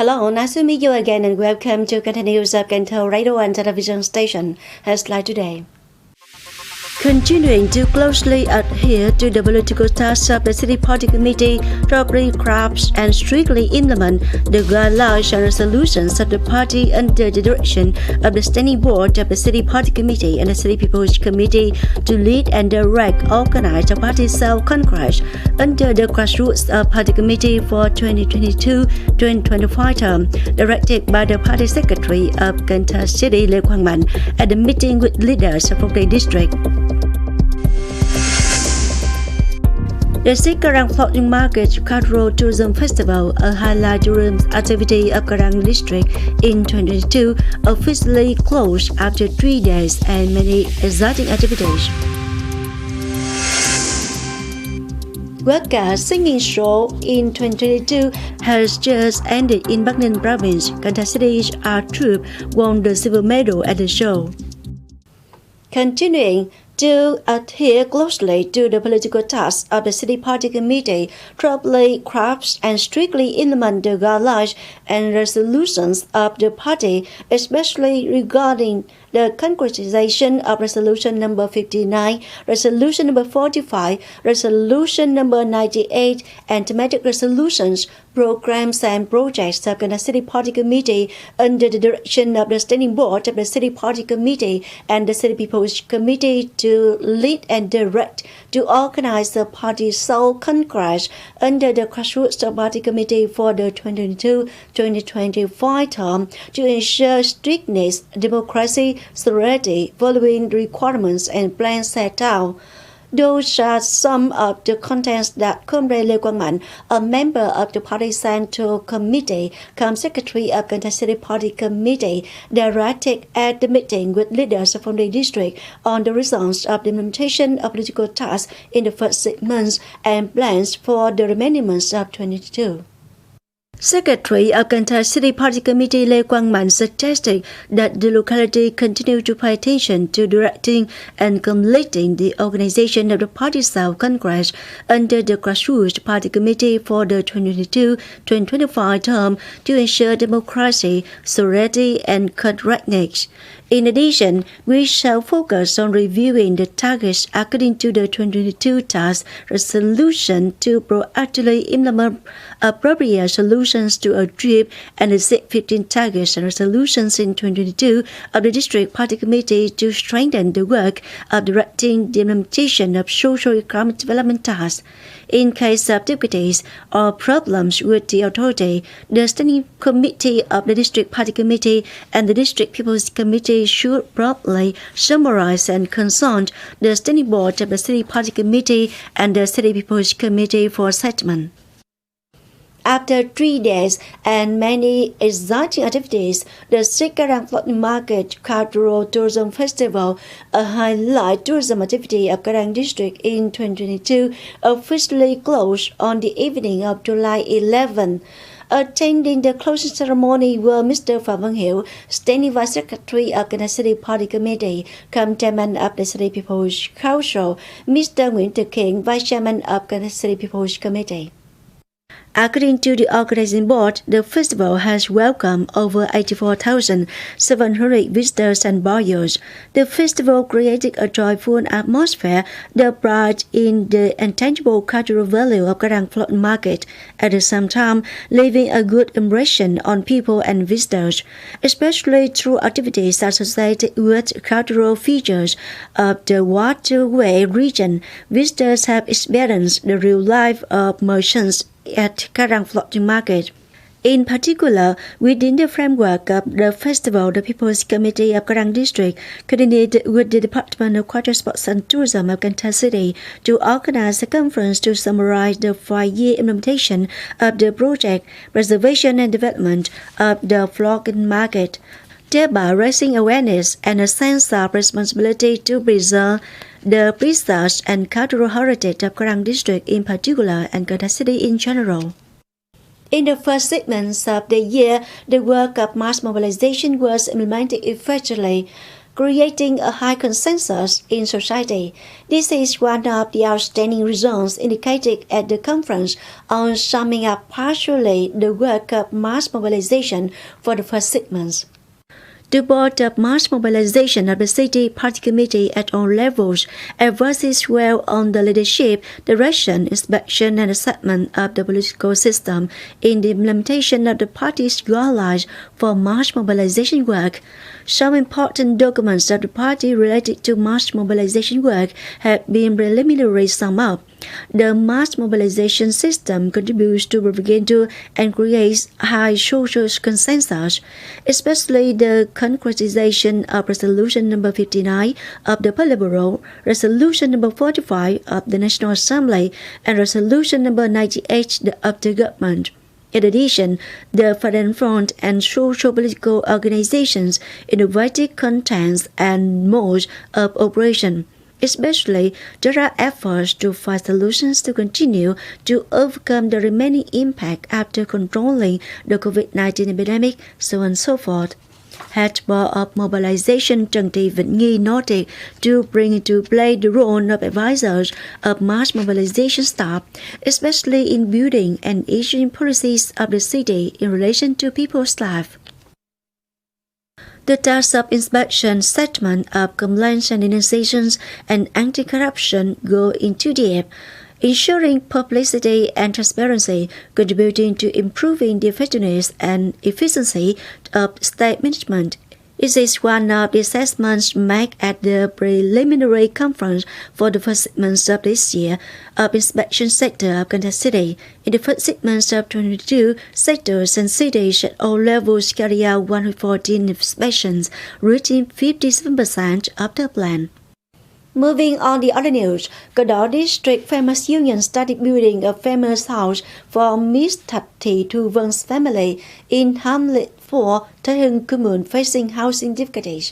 Hello, nice to meet you again and welcome to Continuous of Cần Thơ Radio and Television Station. Headline today. Continuing to closely adhere to the political tasks of the City Party Committee, properly craft and strictly implement the guidelines and resolutions of the party under the direction of the Standing Board of the City Party Committee and the City People's Committee to lead and direct organize the party self-congress under the grassroots of Party Committee for 2022-2025 term, directed by the Party Secretary of Cần Thơ City Lê Quang Mạnh at the meeting with leaders from the district. The Răng Floating Market Cultural Tourism Festival, a highlight tourism activity of Răng District in 2022, officially closed after 3 days and many exciting activities. World singing show in 2022 has just ended in Bắc Ninh province. Cần Thơ City's art troupe won the silver medal at the show. Continuing to adhere closely to the political tasks of the City Party Committee, properly craft and strictly implement the guidelines and resolutions of the party, especially regarding the concretization of Resolution number 59, Resolution number 45, Resolution number 98, and thematic resolutions, programs and projects of the City Party Committee under the direction of the Standing Board of the City Party Committee and the City People's Committee to lead and direct to organize the party sole congress under the grassroots Party Committee for the 2022-2025 term to ensure strictness, democracy, sovereignty, following the requirements and plans set out. Those are some of the contents that Comrade Lê Quang Mạnh, a member of the Party Central Committee, come Secretary of Cần Thơ City Party Committee, directed at the meeting with leaders from the district on the results of the implementation of political tasks in the first 6 months and plans for the remaining months of 2022. Secretary of Cần Thơ City Party Committee Lê Quang Mạnh suggested that the locality continue to pay attention to directing and completing the organization of the Party South Congress under the Grassroots Party Committee for the 2022-2025 term to ensure democracy, sovereignty, and correctness. In addition, we shall focus on reviewing the targets according to the 2022 task resolution to proactively implement appropriate solutions to achieve and exceed 15 targets and resolutions in 2022 of the District Party Committee to strengthen the work of directing the implementation of socio-economic development tasks. In case of difficulties or problems with the authority, the Standing Committee of the District Party Committee and the District People's Committee should properly summarize and consult the Standing Board of the City Party Committee and the City People's Committee for settlement. After 3 days and many exciting activities, the Răng Floating Market Cultural Tourism Festival, a highlight tourism activity of Răng District in 2022, officially closed on the evening of July 11. Attending the closing ceremony were Mr. Phạm Văn Hiểu, Standing Vice Secretary of the City Party Committee, Chairman of the City People's Council, Mr. Nguyễn Thực Hiện, Vice Chairman of the City People's Committee. According to the organizing board, the festival has welcomed over 84,700 visitors and buyers. The festival created a joyful atmosphere that brought in the intangible cultural value of Răng Floating Market, at the same time leaving a good impression on people and visitors, especially through activities associated with cultural features of the waterway region. Visitors have experienced the real life of merchants at Răng Floating Market. In particular, within the framework of the festival, the People's Committee of Răng District coordinated with the Department of Culture, Sports and Tourism of Cần Thơ City to organize a conference to summarize the 5-year implementation of the project Preservation and Development of the Floating Market, thereby raising awareness and a sense of responsibility to preserve the preserved and cultural heritage of Răng District in particular and Cần Thơ City in general. In the first 6 months of the year, the work of mass mobilization was implemented effectively. creating a high consensus in society. This is one of the outstanding results indicated at the conference on summing up partially the work of mass mobilization for the first 6 months. The Board of Mass Mobilization of the City Party Committee at all levels advises well on the leadership, direction, inspection, and assessment of the political system in the implementation of the party's guidelines for mass mobilization work. Some important documents of the party related to mass mobilization work have been preliminarily summed up. The mass mobilization system contributes to propaganda and creates high social consensus, especially the concretization of Resolution number 59 of the Politburo, Resolution number 45 of the National Assembly, and Resolution number 98 of the government. In addition, the Foreign Front and social-political organizations innovated contents and modes of operation. Especially, there are efforts to find solutions to continue to overcome the remaining impact after controlling the COVID-19 epidemic, so on and so forth. Head Board of Mobilization Trần Thị Vĩnh Nghi noted to bring into play the role of advisors of mass mobilization staff, especially in building and issuing policies of the city in relation to people's life. The task of inspection, settlement of complaints and denunciations, and anti-corruption go into depth, ensuring publicity and transparency, contributing to improving the effectiveness and efficiency of state management. This is one of the assessments made at the preliminary conference for the first 6 months of this year of inspection sector of Cần Thơ City. In the first 6 months of 2022, sectors and cities at all levels carry out 114 inspections, reaching 57% of the plan. Moving on the other news, Cần Thơ District Famous Union started building a famous house for Miss Thạch Thị Thu Vân family in Hamlet 4, Thái Hưng Commune facing housing difficulties.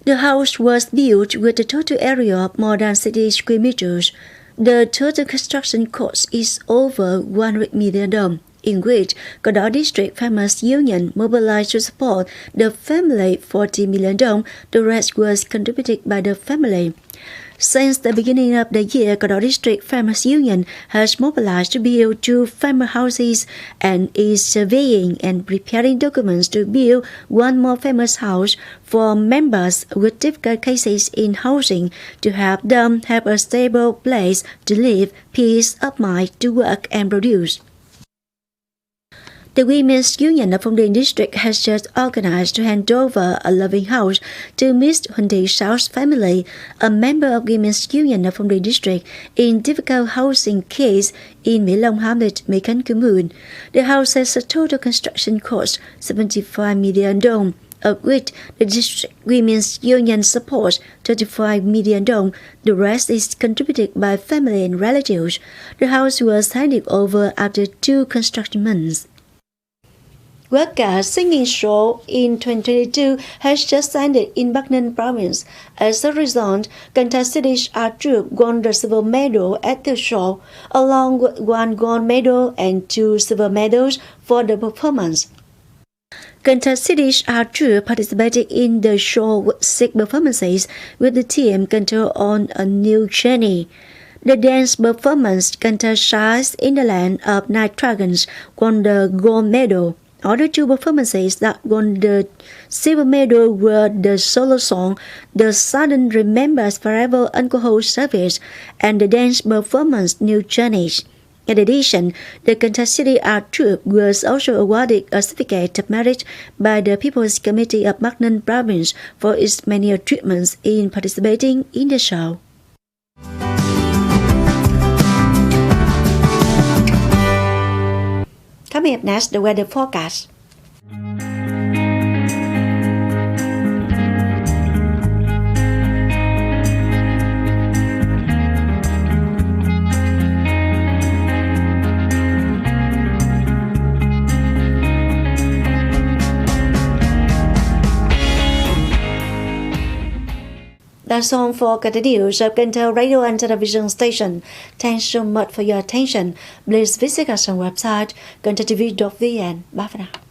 The house was built with a total area of more than 60 square meters. The total construction cost is over 100 million đồng, in which Cần Thơ District Famous Union mobilized to support the family 40 million đồng. The rest was contributed by the family. Since the beginning of the year, Cần Thơ District Famous Union has mobilized to build 2 family houses and is surveying and preparing documents to build 1 more famous house for members with difficult cases in housing to help them have a stable place to live, peace of mind to work and produce. The Women's Union of Phong Điền District has just organized to hand over a loving house to Miss Huỳnh Thị Sáu family, a member of Women's Union of Phong Điền District, in difficult housing case in Mỹ Long Hamlet, Mỹ Khánh Commune. The house has a total construction cost 75 million đồng, of which the District Women's Union supports 35 million đồng. The rest is contributed by family and relatives. The house was handed over after 2 construction months. Worker singing show in 2022 has just ended in Bắc Ninh province. As a result, Cần Thơ City's art troupe won the silver medal at the show, along with 1 gold medal and 2 silver medals for the performance. Cần Thơ City's art troupe participated in the show with 6 performances with the team Cần Thơ on a New Journey. The dance performance Cần Thơ Shines in the Land of Night Dragons won the gold medal. Other 2 performances that won the silver medal were the solo song The Sudden Remembers Forever Alcohol Service and the dance performance New Journeys. In addition, the Cần Thơ City Art Troupe was also awarded a certificate of merit by the People's Committee of Bắc Ninh Province for its many achievements in participating in the show. Coming up next, the weather forecast. That's all for the news of Cần Thơ Radio and Television Station. Thanks so much for your attention. Please visit us on website kenthtv.vn. Bye for now.